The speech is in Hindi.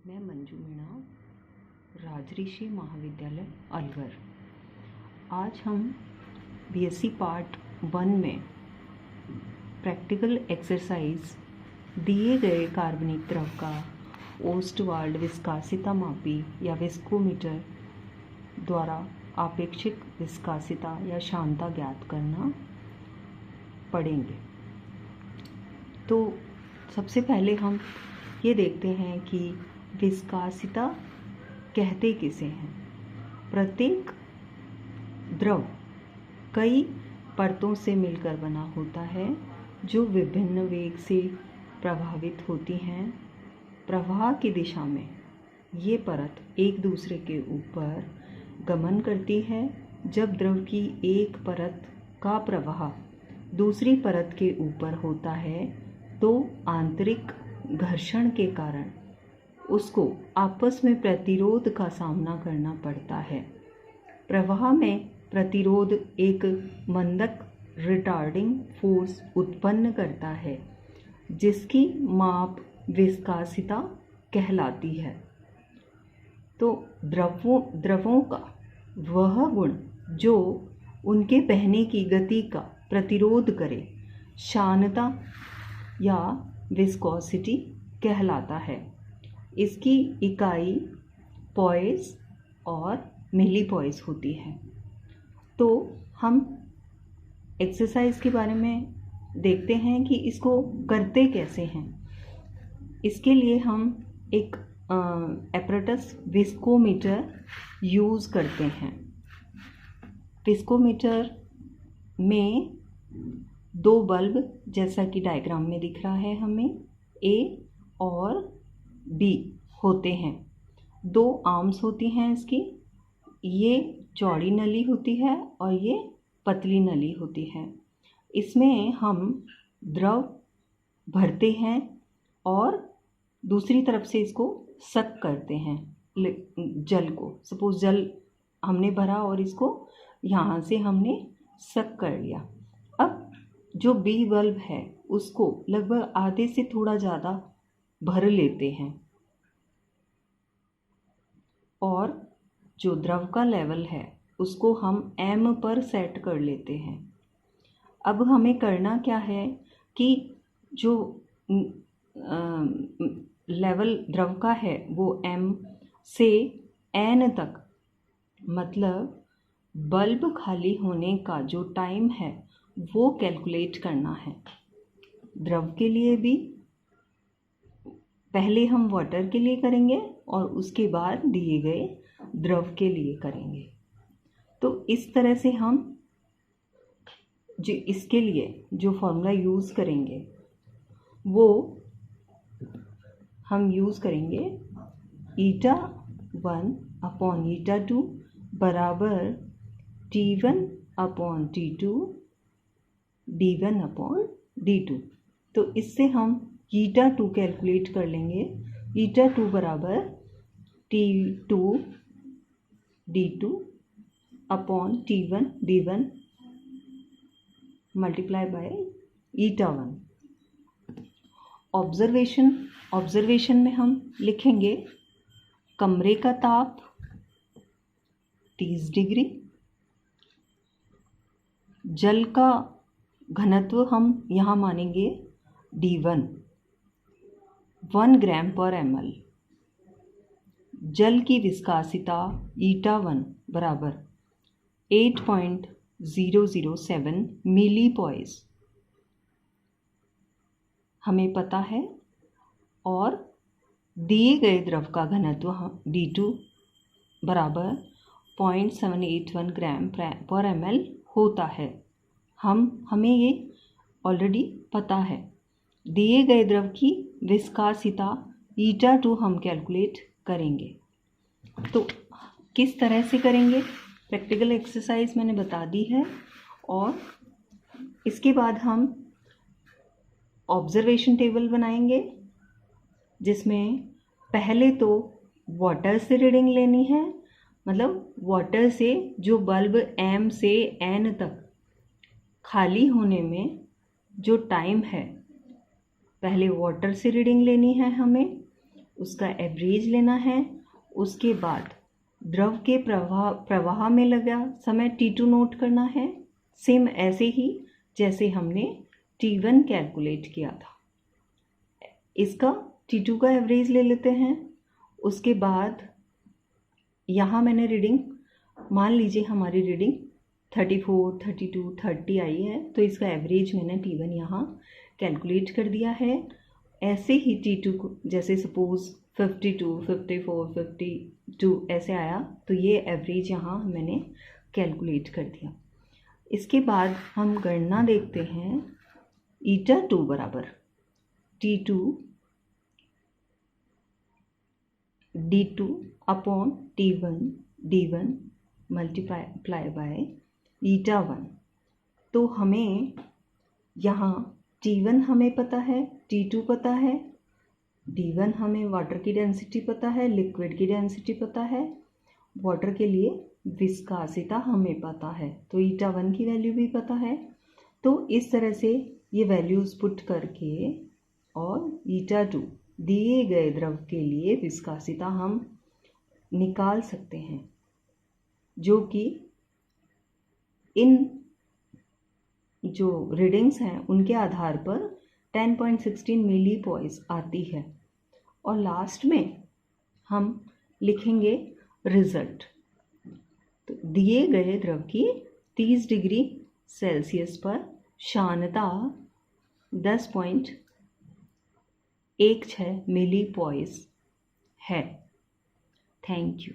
मैं मंजू मीणा, राजऋषि महाविद्यालय अलवर। आज हम बीएससी पार्ट 1 में प्रैक्टिकल एक्सरसाइज दिए गए कार्बनिक द्रव का ओस्टवाल्ड विस्कासिता मापी या विस्कोमीटर द्वारा आपेक्षिक विस्कासिता या शांता ज्ञात करना पढ़ेंगे। तो सबसे पहले हम ये देखते हैं कि विस्कासिता कहते किसे हैं। प्रत्येक द्रव कई परतों से मिलकर बना होता है जो विभिन्न वेग से प्रभावित होती हैं। प्रवाह की दिशा में ये परत एक दूसरे के ऊपर गमन करती है। जब द्रव की एक परत का प्रवाह दूसरी परत के ऊपर होता है तो आंतरिक घर्षण के कारण उसको आपस में प्रतिरोध का सामना करना पड़ता है। प्रवाह में प्रतिरोध एक मंदक रिटार्डिंग फोर्स उत्पन्न करता है जिसकी माप विस्कासिता कहलाती है। तो द्रवों का वह गुण जो उनके बहने की गति का प्रतिरोध करे शानता या विस्कोसिटी कहलाता है। इसकी इकाई पॉइस और मिलीपॉइस होती है। तो हम एक्सरसाइज के बारे में देखते हैं कि इसको करते कैसे हैं। इसके लिए हम एक एपरेटस विस्कोमीटर यूज़ करते हैं। विस्कोमीटर में दो बल्ब जैसा कि डायग्राम में दिख रहा है हमें ए और बी होते हैं। दो आर्म्स होती हैं इसकी। ये चौड़ी नली होती है और ये पतली नली होती है। इसमें हम द्रव भरते हैं और दूसरी तरफ से इसको सक करते हैं जल को। सपोज जल हमने भरा और इसको यहाँ से हमने सक कर लिया। अब जो बी बल्ब है उसको लगभग आधे से थोड़ा ज़्यादा भर लेते हैं और जो द्रव का लेवल है उसको हम m पर सेट कर लेते हैं। अब हमें करना क्या है कि जो लेवल द्रव का है वो m से n तक, मतलब बल्ब खाली होने का जो टाइम है वो कैलकुलेट करना है। द्रव के लिए भी पहले हम वाटर के लिए करेंगे और उसके बाद दिए गए द्रव के लिए करेंगे। तो इस तरह से हम जो इसके लिए जो फॉर्मूला यूज़ करेंगे वो हम यूज़ करेंगे η1 अपॉन η2 बराबर T1 upon T2 D1 upon D2। तो इससे हम η2 कैलकुलेट कर लेंगे। η2 बराबर T2 D2 upon T1 D1 multiply by η1। Observation में हम लिखेंगे कमरे का ताप 30 डिग्री, जल का घनत्व हम यहाँ मानेंगे D1 1 ग्राम पर ml, जल की विस्कासिता η1 बराबर 8.007 मिलीपॉइस हमें पता है और दिए गए द्रव का घनत्व D2 बराबर 0.781 ग्राम पर ml होता है। हमें ये ऑलरेडी पता है। दिए गए द्रव की विस्कासिता η2 हम कैलकुलेट करेंगे। तो किस तरह से करेंगे, प्रैक्टिकल एक्सरसाइज मैंने बता दी है। और इसके बाद हम ऑब्जर्वेशन टेबल बनाएंगे जिसमें पहले तो वाटर से रीडिंग लेनी है, मतलब वाटर से जो बल्ब m से n तक खाली होने में जो टाइम है पहले वाटर से रीडिंग लेनी है हमें। उसका एवरेज लेना है। उसके बाद द्रव के प्रवाह में लगा समय T2 नोट करना है, सेम ऐसे ही जैसे हमने T1 कैलकुलेट किया था। इसका T2 का एवरेज ले लेते हैं। उसके बाद यहाँ मैंने रीडिंग, मान लीजिए हमारी रीडिंग 34, 32, 30 आई है, तो इसका एवरेज मैंने T1 यहाँ कैलकुलेट कर दिया है। ऐसे ही T2 को, जैसे सपोज़ 52, 54, 52 ऐसे आया, तो ये एवरेज यहाँ मैंने कैलकुलेट कर दिया। इसके बाद हम गणना देखते हैं। eta2 बराबर T2 D2 upon T1 D1 multiply by eta1। तो हमें यहाँ T1 हमें पता है, T2 पता है, D1 हमें वाटर की डेंसिटी पता है, लिक्विड की डेंसिटी पता है, वाटर के लिए विस्कासिता हमें पता है, तो eta1 की वैल्यू भी पता है। तो इस तरह से ये वैल्यूज़ पुट करके और eta2 दिए गए द्रव के लिए विस्कासिता हम निकाल सकते हैं, जो कि इन जो रीडिंग्स हैं उनके आधार पर 10.16 मिली पॉइस आती है। और लास्ट में हम लिखेंगे रिजल्ट। तो दिए गए द्रव की 30 डिग्री सेल्सियस पर शानता 10.16 मिली पॉइस है। Thank you.